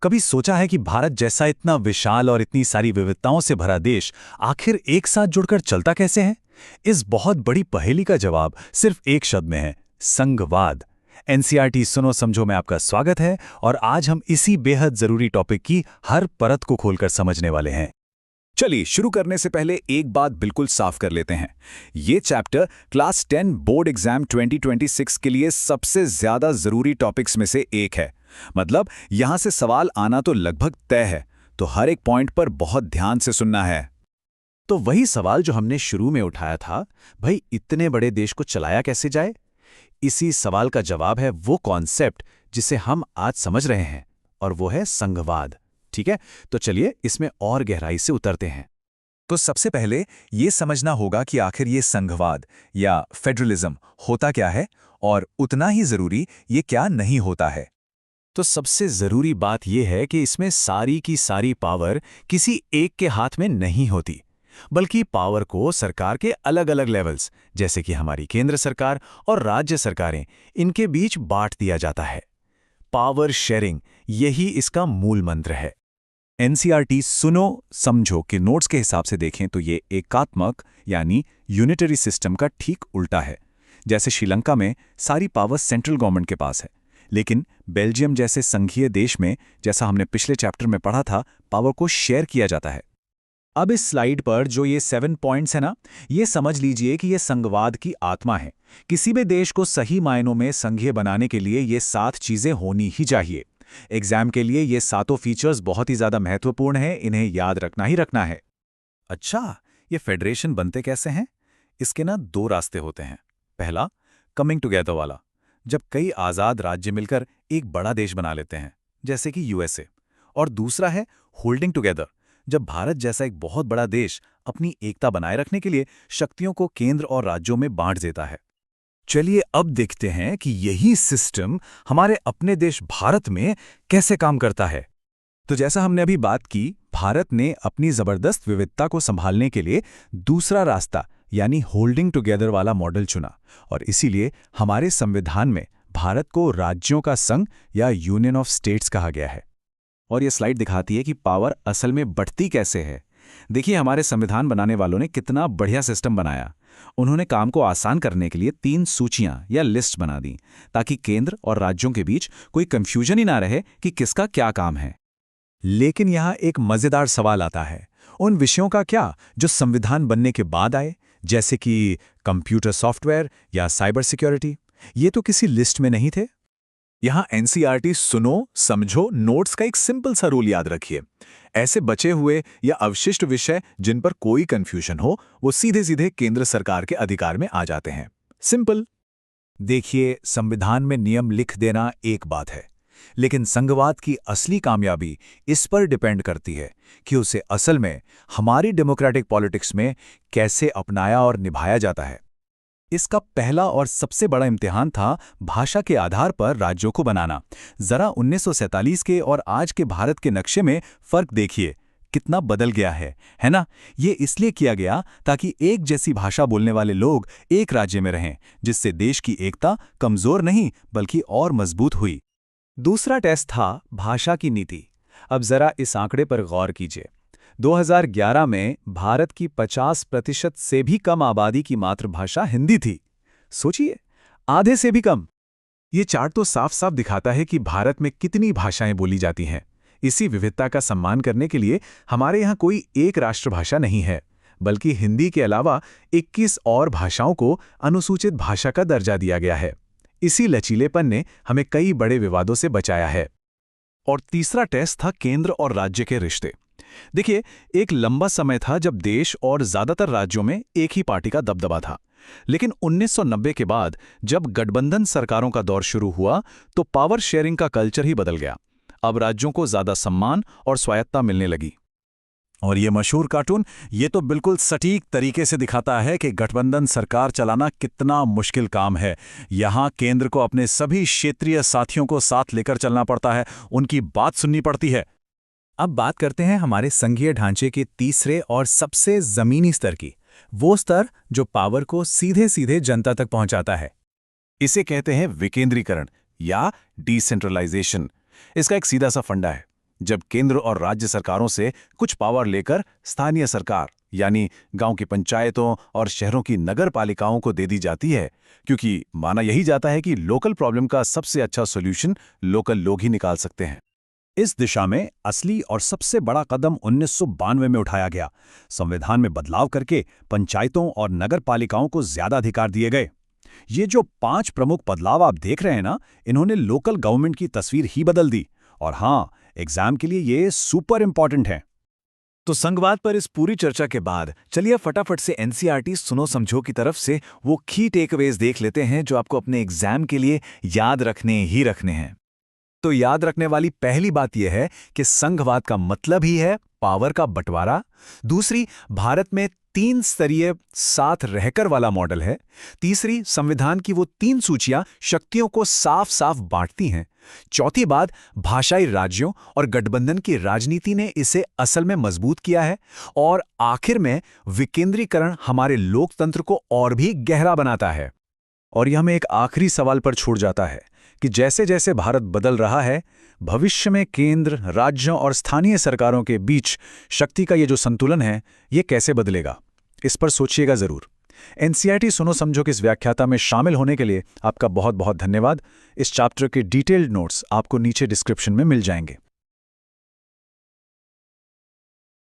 कभी सोचा है कि भारत जैसा इतना विशाल और इतनी सारी विविधताओं से भरा देश आखिर एक साथ जुड़कर चलता कैसे है? इस बहुत बड़ी पहेली का जवाब सिर्फ एक शब्द में है, संघवाद। एनसीईआरटी सुनो समझो में आपका स्वागत है और आज हम इसी बेहद जरूरी टॉपिक की हर परत को खोलकर समझने वाले हैं। चलिए शुरू करने से पहले एक बात बिल्कुल साफ कर लेते हैं। ये चैप्टर क्लास 10 बोर्ड एग्जाम 2026 के लिए सबसे ज्यादा जरूरी टॉपिक्स में से एक है। मतलब यहां से सवाल आना तो लगभग तय है, तो हर एक पॉइंट पर बहुत ध्यान से सुनना है। तो वही सवाल जो हमने शुरू में उठाया था, भाई इतने बड़े देश को चलाया कैसे जाए? इसी सवाल का जवाब है वो कॉन्सेप्ट जिसे हम आज समझ रहे हैं, और वो है संघवाद। ठीक है, तो चलिए इसमें और गहराई से उतरते हैं। तो सबसे पहले ये समझना होगा कि आखिर ये संघवाद या फेडरलिज्म होता क्या है, और उतना ही जरूरी ये क्या नहीं होता है। तो सबसे जरूरी बात यह है कि इसमें सारी की सारी पावर किसी एक के हाथ में नहीं होती, बल्कि पावर को सरकार के अलग अलग लेवल्स, जैसे कि हमारी केंद्र सरकार और राज्य सरकारें, इनके बीच बांट दिया जाता है। पावर शेयरिंग, यही इसका मूल मंत्र है। एनसीईआरटी सुनो समझो के नोट्स के हिसाब से देखें तो ये एकात्मक यानी यूनिटरी सिस्टम का ठीक उल्टा है। जैसे श्रीलंका में सारी पावर सेंट्रल गवर्नमेंट के पास है, लेकिन बेल्जियम जैसे संघीय देश में, जैसा हमने पिछले चैप्टर में पढ़ा था, पावर को शेयर किया जाता है। अब इस स्लाइड पर जो ये 7 पॉइंट्स है ना, ये समझ लीजिए कि ये संघवाद की आत्मा है। किसी भी देश को सही मायनों में संघीय बनाने के लिए ये 7 चीजें होनी ही चाहिए। एग्जाम के लिए ये 7 फीचर्स बहुत ही ज्यादा महत्वपूर्ण हैं, इन्हें याद रखना ही रखना है। अच्छा, ये फेडरेशन बनते कैसे हैं? इसके ना 2 रास्ते होते हैं। पहला, कमिंग टुगेदर वाला, जब कई आजाद राज्य मिलकर एक बड़ा देश बना लेते हैं, जैसे कि यूएसए। और दूसरा है होल्डिंग टुगेदर, जब भारत जैसा एक बहुत बड़ा देश अपनी एकता बनाए रखने के लिए शक्तियों को केंद्र और राज्यों में बांट देता है। चलिए अब देखते हैं कि यही सिस्टम हमारे अपने देश भारत में कैसे काम करता है। तो जैसा हमने अभी बात की, भारत ने अपनी जबरदस्त विविधता को संभालने के लिए दूसरा रास्ता यानी होल्डिंग टुगेदर वाला मॉडल चुना, और इसीलिए हमारे संविधान में भारत को राज्यों का संघ या यूनियन ऑफ स्टेट्स कहा गया है। और ये स्लाइड दिखाती है कि पावर असल में बढ़ती कैसे है। देखिए हमारे संविधान बनाने वालों ने कितना बढ़िया सिस्टम बनाया। उन्होंने काम को आसान करने के लिए 3 सूचियां या लिस्ट बना दी, ताकि केंद्र और राज्यों के बीच कोई कंफ्यूजन ही ना रहे कि किसका क्या काम है। लेकिन यहाँ एक मजेदार सवाल आता है, उन विषयों का क्या जो संविधान बनने के बाद आए, जैसे कि कंप्यूटर सॉफ्टवेयर या साइबर सिक्योरिटी? ये तो किसी लिस्ट में नहीं थे। यहाँ एनसीईआरटी सुनो समझो नोट्स का एक सिंपल सा रूल याद रखिए। ऐसे बचे हुए या अवशिष्ट विषय जिन पर कोई कंफ्यूजन हो, वो सीधे सीधे केंद्र सरकार के अधिकार में आ जाते हैं। सिंपल। देखिए, संविधान में नियम लिख देना एक बात है, लेकिन संघवाद की असली कामयाबी इस पर डिपेंड करती है कि उसे असल में हमारी डेमोक्रेटिक पॉलिटिक्स में कैसे अपनाया और निभाया जाता है। इसका पहला और सबसे बड़ा इम्तिहान था भाषा के आधार पर राज्यों को बनाना। जरा 1947 के और आज के भारत के नक्शे में फर्क देखिए, कितना बदल गया है ना? ये इसलिए किया गया ताकि एक जैसी भाषा बोलने वाले लोग एक राज्य में रहें, जिससे देश की एकता कमजोर नहीं बल्कि और मजबूत हुई। दूसरा टेस्ट था भाषा की नीति। अब जरा इस आंकड़े पर गौर कीजिए। 2011 में भारत की 50% से भी कम आबादी की मातृभाषा हिंदी थी। सोचिए, आधे से भी कम। ये चार्ट तो साफ साफ दिखाता है कि भारत में कितनी भाषाएं बोली जाती हैं। इसी विविधता का सम्मान करने के लिए हमारे यहाँ कोई एक राष्ट्रभाषा नहीं है, बल्कि हिंदी के अलावा 21 और भाषाओं को अनुसूचित भाषा का दर्जा दिया गया है। इसी लचीलेपन ने हमें कई बड़े विवादों से बचाया है। और तीसरा टेस्ट था केंद्र और राज्य के रिश्ते। देखिए, एक लंबा समय था जब देश और ज्यादातर राज्यों में एक ही पार्टी का दबदबा था। लेकिन 1990 के बाद जब गठबंधन सरकारों का दौर शुरू हुआ, तो पावर शेयरिंग का कल्चर ही बदल गया। अब राज्यों को ज्यादा सम्मान और स्वायत्तता मिलने लगी। और ये मशहूर कार्टून ये तो बिल्कुल सटीक तरीके से दिखाता है कि गठबंधन सरकार चलाना कितना मुश्किल काम है। यहाँ केंद्र को अपने सभी क्षेत्रीय साथियों को साथ लेकर चलना पड़ता है, उनकी बात सुननी पड़ती है। अब बात करते हैं हमारे संघीय ढांचे के तीसरे और सबसे जमीनी स्तर की, वो स्तर जो पावर को सीधे सीधे जनता तक पहुंचाता है। इसे कहते हैं विकेंद्रीकरण या डिसेंट्रलाइजेशन। इसका एक सीधा सा फंडा है। जब केंद्र और राज्य सरकारों से कुछ पावर लेकर स्थानीय सरकार यानी गांव की पंचायतों और शहरों की नगर पालिकाओं को दे दी जाती है, क्योंकि माना यही जाता है कि लोकल प्रॉब्लम का सबसे अच्छा सॉल्यूशन लोकल लोग ही निकाल सकते हैं। इस दिशा में असली और सबसे बड़ा कदम 1992 में उठाया गया। संविधान में बदलाव करके पंचायतों और नगर पालिकाओं को ज्यादा अधिकार दिए गए। ये जो 5 प्रमुख बदलाव आप देख रहे हैं ना, इन्होंने लोकल गवर्नमेंट की तस्वीर ही बदल दी। और हाँ, एग्जाम के लिए ये सुपर इंपॉर्टेंट है। तो संघवाद पर इस पूरी चर्चा के बाद चलिए फटाफट से एनसीईआरटी सुनो समझो की तरफ से वो की टेकअवेज देख लेते हैं जो आपको अपने एग्जाम के लिए याद रखने हैं। तो याद रखने वाली पहली बात यह है कि संघवाद का मतलब ही है पावर का बंटवारा। दूसरी, भारत में 3 स्तरीय साथ रहकर वाला मॉडल है। तीसरी, संविधान की वो 3 सूचियां शक्तियों को साफ साफ बांटती हैं। चौथी बात, भाषाई राज्यों और गठबंधन की राजनीति ने इसे असल में मजबूत किया है। और आखिर में विकेंद्रीकरण हमारे लोकतंत्र को और भी गहरा बनाता है। और यह हमें एक आखिरी सवाल पर छोड़ जाता है कि जैसे जैसे भारत बदल रहा है, भविष्य में केंद्र, राज्यों और स्थानीय सरकारों के बीच शक्ति का ये जो संतुलन है, ये कैसे बदलेगा? इस पर सोचिएगा जरूर। एनसीईआरटी सुनो समझो की इस व्याख्याता में शामिल होने के लिए आपका बहुत बहुत धन्यवाद। इस चैप्टर के डिटेल्ड नोट्स आपको नीचे डिस्क्रिप्शन में मिल जाएंगे।